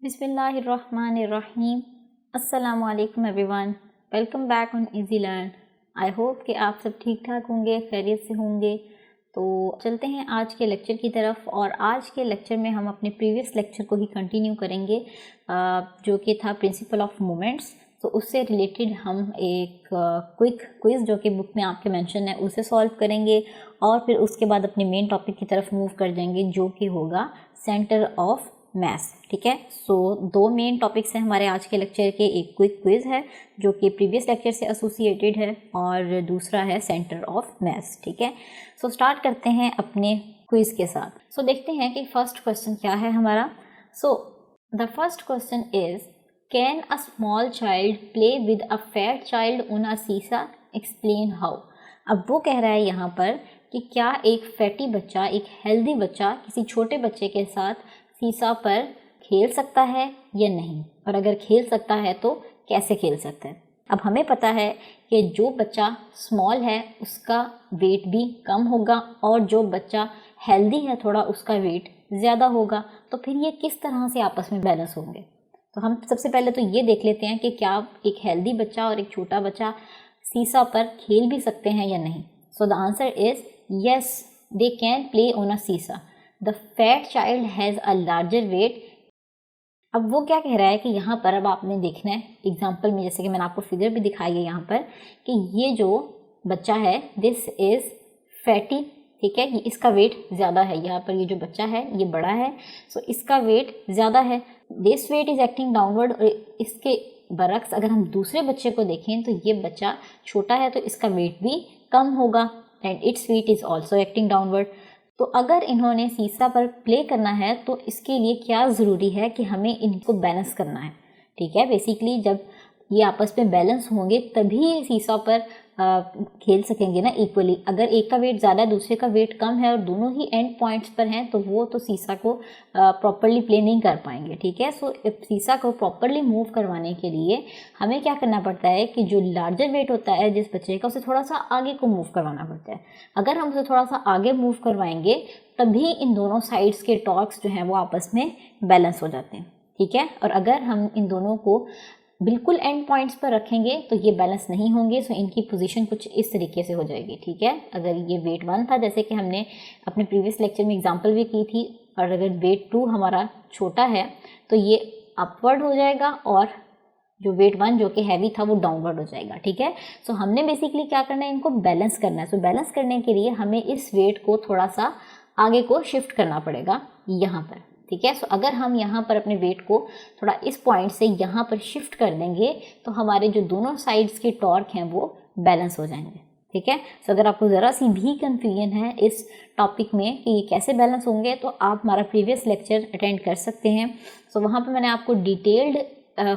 बिस्मिल्लाहिर्रहमानिर्रहीम। अस्सलामु अलैकुम everyone, welcome back on easy learn. I hope कि आप सब ठीक ठाक होंगे, खैरियत से होंगे। तो चलते हैं आज के लेक्चर की तरफ, और आज के लेक्चर में हम अपने प्रीवियस लेक्चर को ही कंटिन्यू करेंगे जो कि था प्रिंसिपल ऑफ मोमेंट्स। तो उससे रिलेटेड हम एक क्विक क्विज़ जो कि बुक में आपके मेंशन है उसे सॉल्व करेंगे, और फिर उसके बाद अपने मेन टॉपिक की तरफ मूव कर जाएंगे जो कि होगा सेंटर ऑफ मैथ्स। ठीक है, सो दो मेन टॉपिक्स हैं हमारे आज के लेक्चर के। एक क्विक क्विज़ है जो कि प्रीवियस लेक्चर से एसोसिएटेड है, और दूसरा है सेंटर ऑफ मैथ्स। ठीक है, सो स्टार्ट करते हैं अपने क्विज़ के साथ। सो देखते हैं कि फर्स्ट क्वेश्चन क्या है हमारा। So the first question is, can a small child play with a fat child on a सीसा, एक्सप्लेन हाउ। अब वो कह रहा है यहाँ पर कि क्या एक फैटी बच्चा, एक हेल्दी बच्चा किसी छोटे बच्चे के साथ सीसा पर खेल सकता है या नहीं, और अगर खेल सकता है तो कैसे खेल सकता है। अब हमें पता है कि जो बच्चा स्मॉल है उसका वेट भी कम होगा, और जो बच्चा हेल्दी है थोड़ा उसका वेट ज़्यादा होगा। तो फिर ये किस तरह से आपस में बैलेंस होंगे। तो हम सबसे पहले तो ये देख लेते हैं कि क्या एक हेल्दी बच्चा और एक छोटा बच्चा सीसा पर खेल भी सकते हैं या नहीं। So the answer is yes, they can play on a seesaw. The fat child has a larger weight. अब वो क्या कह रहा है कि यहाँ पर अब आपने देखना है एग्जाम्पल में, जैसे कि मैंने आपको फिगर भी दिखाई है यहाँ पर, कि ये जो बच्चा है दिस इज़ फैटी। ठीक है, ये इसका वेट ज़्यादा है। यहाँ पर ये जो बच्चा है ये बड़ा है, सो इसका वेट ज़्यादा है। This weight is acting downward. और इसके बरक्स अगर हम दूसरे बच्चे को देखें तो ये बच्चा छोटा है तो इसका वेट भी कम होगा, and its weight is also acting downward. तो अगर इन्होंने सीसा पर प्ले करना है तो इसके लिए क्या ज़रूरी है कि हमें इनको बैलेंस करना है। ठीक है, बेसिकली जब ये आपस में बैलेंस होंगे तभी सीसा पर खेल सकेंगे ना इक्वली। अगर एक का वेट ज़्यादा है दूसरे का वेट कम है और दोनों ही एंड पॉइंट्स पर हैं तो वो तो सीसा को प्रॉपरली प्ले नहीं कर पाएंगे। ठीक है, सो सीसा को प्रॉपरली मूव करवाने के लिए हमें क्या करना पड़ता है कि जो लार्जर वेट होता है जिस बच्चे का, उसे थोड़ा सा आगे को मूव करवाना पड़ता है। अगर हम उसे थोड़ा सा आगे मूव करवाएंगे तभी इन दोनों साइड्स के टॉर्क्स जो हैं वो आपस में बैलेंस हो जाते हैं। ठीक है, और अगर हम इन दोनों को बिल्कुल एंड पॉइंट्स पर रखेंगे तो ये बैलेंस नहीं होंगे। सो इनकी पोजीशन कुछ इस तरीके से हो जाएगी। ठीक है, अगर ये वेट 1 था, जैसे कि हमने अपने प्रीवियस लेक्चर में एग्जांपल भी की थी, और अगर वेट 2 हमारा छोटा है तो ये अपवर्ड हो जाएगा, और जो वेट 1 जो कि हैवी था वो डाउनवर्ड हो जाएगा। ठीक है, सो हमने बेसिकली क्या करना है, इनको बैलेंस करना है। सो बैलेंस करने के लिए हमें इस वेट को थोड़ा सा आगे को शिफ्ट करना पड़ेगा यहाँ पर। ठीक है, सो अगर हम यहाँ पर अपने वेट को थोड़ा इस पॉइंट से यहाँ पर शिफ्ट कर देंगे तो हमारे जो दोनों साइड्स के टॉर्क हैं वो बैलेंस हो जाएंगे। ठीक है, सो अगर आपको ज़रा सी भी कन्फ्यूजन है इस टॉपिक में कि ये कैसे बैलेंस होंगे तो आप हमारा प्रीवियस लेक्चर अटेंड कर सकते हैं। सो वहाँ पर मैंने आपको डिटेल्ड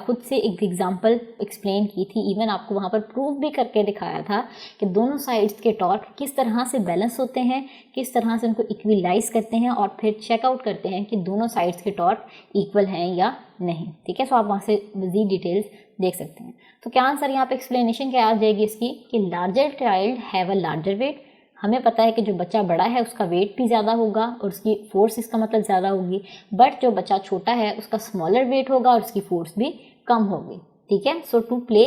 खुद से एक एग्जांपल एक्सप्लेन की थी, इवन आपको वहाँ पर प्रूव भी करके दिखाया था कि दोनों साइड्स के टॉर्क किस तरह से बैलेंस होते हैं, किस तरह से उनको इक्विलाइज करते हैं, और फिर चेकआउट करते हैं कि दोनों साइड्स के टॉर्क इक्वल हैं या नहीं। ठीक है, सो आप वहाँ से मज़ीद डिटेल्स देख सकते हैं। तो क्या आंसर यहाँ पे एक्सप्लेनेशन क्या आ जाएगी इसकी कि larger child have a larger weight. हमें पता है कि जो बच्चा बड़ा है उसका वेट भी ज़्यादा होगा और उसकी फोर्स इसका मतलब ज़्यादा होगी, बट जो बच्चा छोटा है उसका स्मॉलर वेट होगा और उसकी फोर्स भी कम होगी। ठीक है, so to play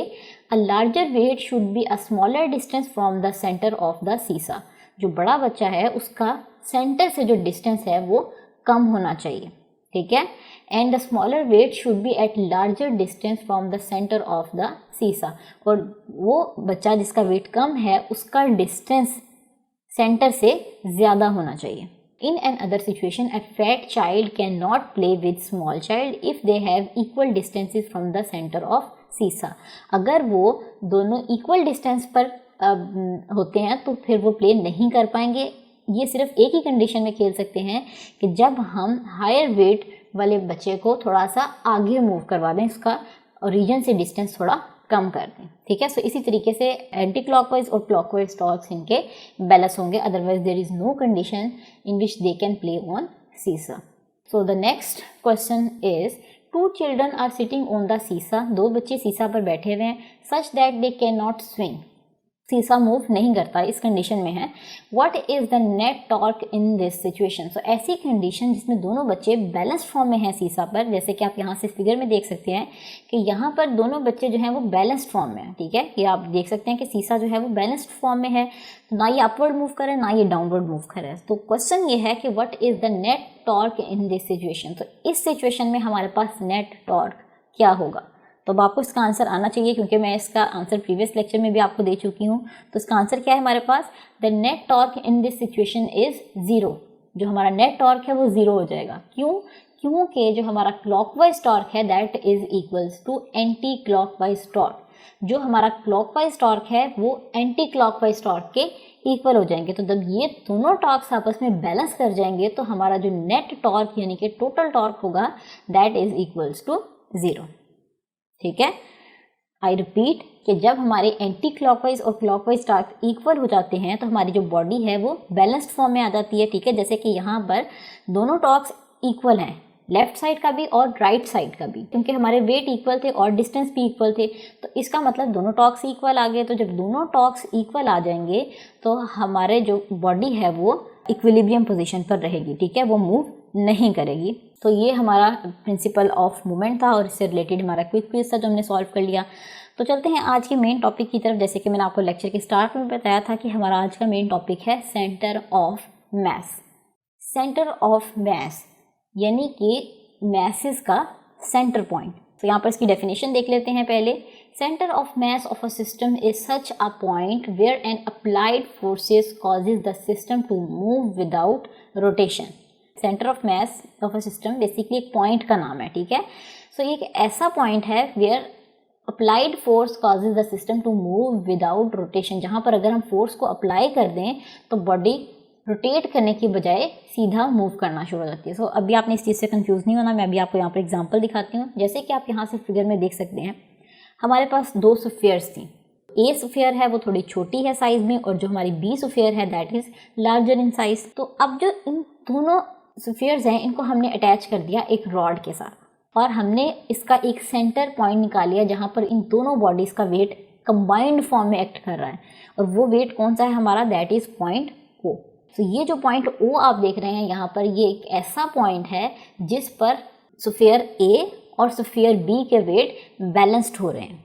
a larger weight should be a smaller distance from the centre of the seesaw. जो बड़ा बच्चा है उसका सेंटर से जो डिस्टेंस है वो कम होना चाहिए। ठीक है, and the smaller weight should be at larger distance from the centre of the seesaw. और वो बच्चा जिसका वेट कम है उसका डिस्टेंस सेंटर से ज़्यादा होना चाहिए। In an other situation, a fat child cannot play with small child if they have equal distances from the center of seesaw. अगर वो दोनों equal distance पर होते हैं तो फिर वो प्ले नहीं कर पाएंगे। ये सिर्फ एक ही कंडीशन में खेल सकते हैं कि जब हम हायर वेट वाले बच्चे को थोड़ा सा आगे मूव करवा दें, इसका ओरिजिन से डिस्टेंस थोड़ा कम कर दें। ठीक है, सो इसी तरीके से एंटी क्लॉकवाइज और क्लॉकवाइज टॉर्क्स इनके बैलेंस होंगे, otherwise there is no condition in which they can play on seesaw. So the next question is, two children are sitting on the seesaw. दो बच्चे सीसा पर बैठे हुए हैं, such that they can not swing. Seesaw move नहीं करता, इस condition में है। What is the net torque in this situation. So ऐसी कंडीशन जिसमें दोनों बच्चे बैलेंस्ड फॉर्म में हैं सीसा पर, जैसे कि आप यहाँ से फिगर में देख सकते हैं कि यहाँ पर दोनों बच्चे जो हैं वो बैलेंस्ड फॉर्म में हैं, ठीक है। ये आप देख सकते हैं कि सीसा जो है वो बैलेंस्ड फॉर्म में है, तो ना ये अपवर्ड मूव करे ना ये डाउनवर्ड मूव करे। तो क्वेश्चन ये है कि what is the net torque in this situation. तो इस सिचुएशन में हमारे पास नेट टॉर्क क्या होगा। तो अब आपको इसका आंसर आना चाहिए, क्योंकि मैं इसका आंसर प्रीवियस लेक्चर में भी आपको दे चुकी हूँ। तो इसका आंसर क्या है हमारे पास, the net torque in this situation is 0। जो हमारा नेट टॉर्क है वो 0 हो जाएगा। क्यों? क्योंकि जो हमारा क्लॉकवाइज टॉर्क है that is equals to anticlockwise torque. जो हमारा क्लॉकवाइज टॉर्क है वो एंटी क्लॉकवाइज टॉर्क के इक्वल हो जाएंगे। तो जब ये दोनों टॉर्क्स आपस में बैलेंस कर जाएंगे तो हमारा जो नेट टॉर्क यानी कि टोटल टॉर्क होगा दैट इज़ इक्वल्स टू 0, ठीक है। आई रिपीट कि जब हमारे एंटी क्लॉकवाइज और क्लॉकवाइज टॉर्क इक्वल हो जाते हैं तो हमारी जो बॉडी है वो बैलेंस्ड फॉर्म में आ जाती है, ठीक है। जैसे कि यहाँ पर दोनों टॉर्क्स इक्वल हैं, लेफ्ट साइड का भी और राइट साइड का भी, क्योंकि हमारे वेट इक्वल थे और डिस्टेंस भी इक्वल थे। तो इसका मतलब दोनों टॉर्क्स इक्वल आ गए। तो जब दोनों टॉर्क्स इक्वल आ जाएंगे तो हमारे जो बॉडी है वो इक्विलिब्रियम पोजीशन पर रहेगी, ठीक है, वो मूव नहीं करेगी। तो ये हमारा प्रिंसिपल ऑफ मूवमेंट था और इससे रिलेटेड हमारा क्विक क्विज था जो हमने सॉल्व कर लिया। तो चलते हैं आज के मेन टॉपिक की तरफ। जैसे कि मैंने आपको लेक्चर के स्टार्ट में बताया था कि हमारा आज का मेन टॉपिक है centre of mass. Centre of mass यानी कि मैसेस का सेंटर पॉइंट। तो यहाँ पर इसकी डेफिनेशन देख लेते हैं पहले। Centre of mass of a system is such a point where an applied forces causes the system to move without rotation. Centre of mass of a system basically एक point का नाम है, ठीक है। सो ये एक ऐसा पॉइंट है where applied force causes the system to move without rotation, जहाँ पर अगर हम फोर्स को अप्लाई कर दें तो बॉडी रोटेट करने की बजाय सीधा मूव करना शुरू हो जाती है। सो अभी आपने इस चीज़ से कंफ्यूज नहीं होना। मैं अभी आपको यहाँ पर एग्जांपल दिखाती हूँ। जैसे कि आप यहाँ से फिगर में देख सकते हैं हमारे पास 2 स्फीयर्स थी। ए स्फीयर है वो थोड़ी छोटी है साइज में और जो हमारी बी स्फीयर है that is larger in size. तो अब जो इन दोनों स्फीयर्स हैं इनको हमने अटैच कर दिया एक रॉड के साथ और हमने इसका एक सेंटर पॉइंट निकाल लिया जहाँ पर इन दोनों बॉडीज़ का वेट कंबाइंड फॉर्म में एक्ट कर रहा है। और वो वेट कौन सा है हमारा, दैट इज़ पॉइंट ओ। तो ये जो पॉइंट ओ आप देख रहे हैं यहाँ पर, ये एक ऐसा पॉइंट है जिस पर स्फीयर ए और स्फीयर बी के वेट बैलेंस्ड हो रहे हैं,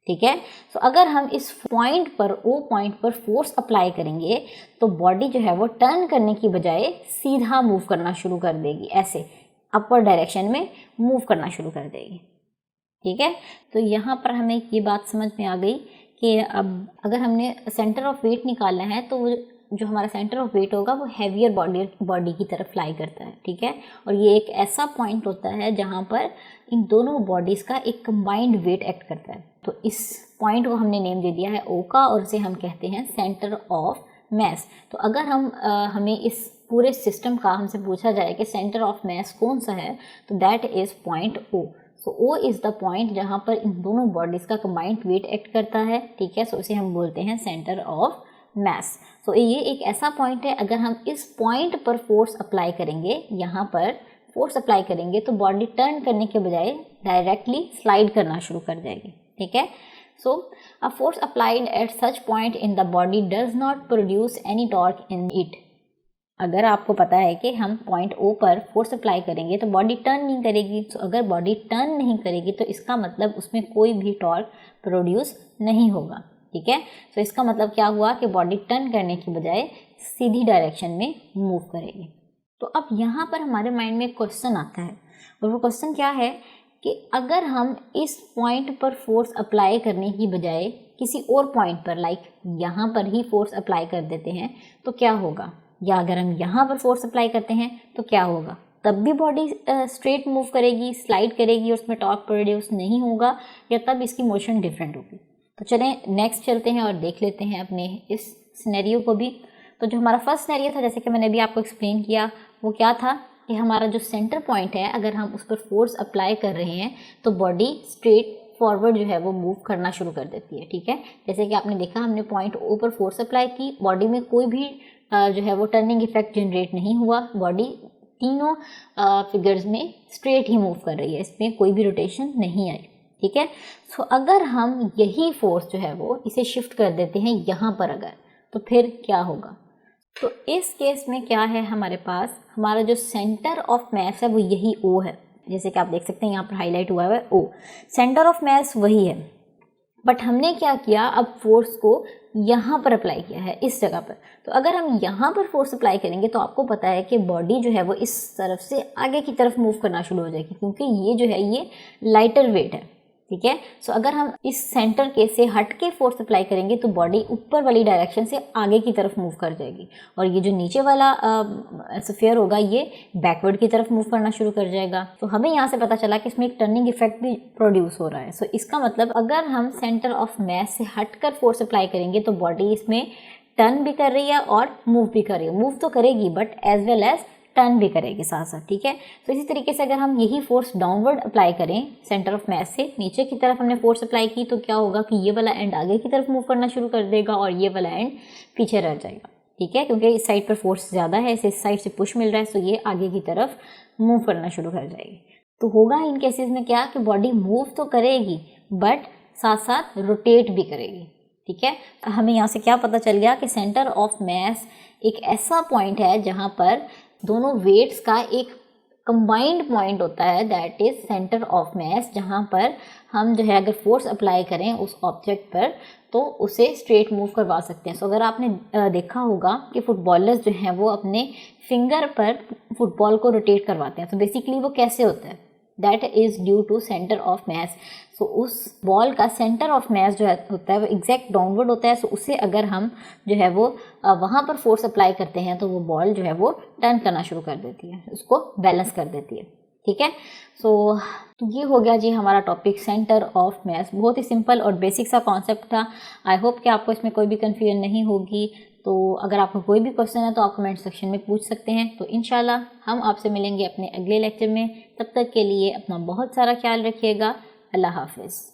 ठीक है। तो अगर हम इस पॉइंट पर ओ पॉइंट पर फोर्स अप्लाई करेंगे तो बॉडी जो है वो टर्न करने की बजाय सीधा मूव करना शुरू कर देगी, ऐसे अपवर्ड डायरेक्शन में मूव करना शुरू कर देगी, ठीक है। तो यहाँ पर हमें ये बात समझ में आ गई कि अब अगर हमने सेंटर ऑफ वेट निकालना है तो वो जो हमारा सेंटर ऑफ वेट होगा वो हैवियर बॉडी की तरफ फ्लाई करता है, ठीक है। और ये एक ऐसा पॉइंट होता है जहाँ पर इन दोनों बॉडीज़ का एक कंबाइंड वेट एक्ट करता है। तो इस पॉइंट को हमने नेम दे दिया है ओ का और इसे हम कहते हैं सेंटर ऑफ मैस। तो अगर हमें इस पूरे सिस्टम का हमसे पूछा जाए कि सेंटर ऑफ मैस कौन सा है तो that is point O. So O is the point जहाँ पर इन दोनों बॉडीज़ का कंबाइंड वेट एक्ट करता है, ठीक है। सो इसे हम बोलते हैं सेंटर ऑफ मैस। तो ये एक ऐसा पॉइंट है, अगर हम इस पॉइंट पर फोर्स अप्लाई करेंगे, यहाँ पर फोर्स अप्लाई करेंगे तो बॉडी टर्न करने के बजाय डायरेक्टली स्लाइड करना शुरू कर जाएगी, ठीक है। So a force applied at such point in the body does not produce any torque in it. अगर आपको पता है कि हम पॉइंट ओ पर फोर्स अप्लाई करेंगे तो बॉडी टर्न नहीं करेगी। तो अगर बॉडी टर्न नहीं करेगी तो इसका मतलब उसमें कोई भी टॉर्क प्रोड्यूस नहीं होगा, ठीक है। तो इसका मतलब क्या हुआ कि बॉडी टर्न करने की बजाय सीधी डायरेक्शन में मूव करेगी। तो अब यहाँ पर हमारे माइंड में एक क्वेश्चन आता है और वो क्वेश्चन क्या है कि अगर हम इस पॉइंट पर फोर्स अप्लाई करने की बजाय किसी और पॉइंट पर लाइक यहाँ पर ही फोर्स अप्लाई कर देते हैं तो क्या होगा, या अगर हम यहाँ पर फोर्स अप्लाई करते हैं तो क्या होगा। तब भी बॉडी स्ट्रेट मूव करेगी, स्लाइड करेगी और उसमें टॉर्क प्रोड्यूस नहीं होगा, या तब इसकी मोशन डिफरेंट होगी। तो चलें नेक्स्ट चलते हैं और देख लेते हैं अपने इस सिनेरियो को भी। तो जो हमारा फर्स्ट सिनेरियो था जैसे कि मैंने अभी आपको एक्सप्लेन किया वो क्या था कि हमारा जो सेंटर पॉइंट है अगर हम उस पर फोर्स अप्लाई कर रहे हैं तो बॉडी स्ट्रेट फॉरवर्ड जो है वो मूव करना शुरू कर देती है, ठीक है। जैसे कि आपने देखा हमने पॉइंट ओ पर फोर्स अप्लाई की, बॉडी में कोई भी जो है वो टर्निंग इफेक्ट जनरेट नहीं हुआ, बॉडी तीनों फिगर्स में स्ट्रेट ही मूव कर रही है, इसमें कोई भी रोटेशन नहीं आई, ठीक है। सो अगर हम यही फोर्स जो है वो इसे शिफ्ट कर देते हैं यहाँ पर अगर, तो फिर क्या होगा? तो इस केस में क्या है, हमारे पास हमारा जो सेंटर ऑफ मास है वो यही O है, जैसे कि आप देख सकते हैं यहाँ पर हाईलाइट हुआ है O, सेंटर ऑफ मास वही है। बट हमने क्या किया, अब फोर्स को यहाँ पर अप्लाई किया है, इस जगह पर। तो अगर हम यहाँ पर फोर्स अप्लाई करेंगे तो आपको पता है कि बॉडी जो है वो इस तरफ से आगे की तरफ मूव करना शुरू हो जाएगी, क्योंकि ये जो है ये लाइटर वेट है, ठीक है। सो अगर हम इस सेंटर के से हट के फोर्स अप्लाई करेंगे तो बॉडी ऊपर वाली डायरेक्शन से आगे की तरफ मूव कर जाएगी, और ये जो नीचे वाला स्फीयर होगा ये बैकवर्ड की तरफ मूव करना शुरू कर जाएगा। तो हमें यहाँ से पता चला कि इसमें एक टर्निंग इफेक्ट भी प्रोड्यूस हो रहा है। सो इसका मतलब अगर हम सेंटर ऑफ मास से हट कर फोर्स अप्लाई करेंगे तो बॉडी इसमें टर्न भी कर रही है और मूव भी कर रही है। मूव तो करेगी but as well as turn भी करेगी साथ साथ, ठीक है। तो इसी तरीके से अगर हम यही फोर्स डाउनवर्ड अप्लाई करें, सेंटर ऑफ मास से नीचे की तरफ हमने फोर्स अप्लाई की, तो क्या होगा कि ये वाला एंड आगे की तरफ मूव करना शुरू कर देगा और ये वाला एंड पीछे रह जाएगा, ठीक है, क्योंकि इस साइड पर फोर्स ज़्यादा है, इस साइड से पुश मिल रहा है, तो ये आगे की तरफ मूव करना शुरू कर जाएगी। तो होगा इन केसेस में क्या कि बॉडी मूव तो करेगी बट साथ साथ रोटेट भी करेगी, ठीक है। हमें यहाँ से क्या पता चल गया कि सेंटर ऑफ मास एक ऐसा पॉइंट है जहाँ पर दोनों वेट्स का एक कंबाइंड पॉइंट होता है, दैट इज सेंटर ऑफ मास, जहाँ पर हम जो है अगर फोर्स अप्लाई करें उस ऑब्जेक्ट पर तो उसे स्ट्रेट मूव करवा सकते हैं। सो अगर आपने देखा होगा कि फुटबॉलर्स जो हैं वो अपने फिंगर पर फुटबॉल को रोटेट करवाते हैं, तो बेसिकली वो कैसे होता है, that is due to centre of mass. So उस बॉल का सेंटर ऑफ मास जो है होता है वो एग्जैक्ट डाउनवर्ड होता है। सो उसे अगर हम जो है वो वहाँ पर फोर्स अप्लाई करते हैं तो वो बॉल जो है वो टर्न करना शुरू कर देती है, उसको बैलेंस कर देती है, ठीक है। सो ये हो गया जी हमारा टॉपिक सेंटर ऑफ मास। बहुत ही सिंपल और बेसिक सा कॉन्सेप्ट था। आई होप कि आपको इसमें कोई भी कन्फ्यूजन नहीं होगी। तो अगर आपको कोई भी क्वेश्चन है तो आप कमेंट सेक्शन में पूछ सकते हैं। तो इंशाल्लाह हम आपसे मिलेंगे अपने अगले लेक्चर में। तब तक के लिए अपना बहुत सारा ख्याल रखिएगा। अल्लाह हाफिज़।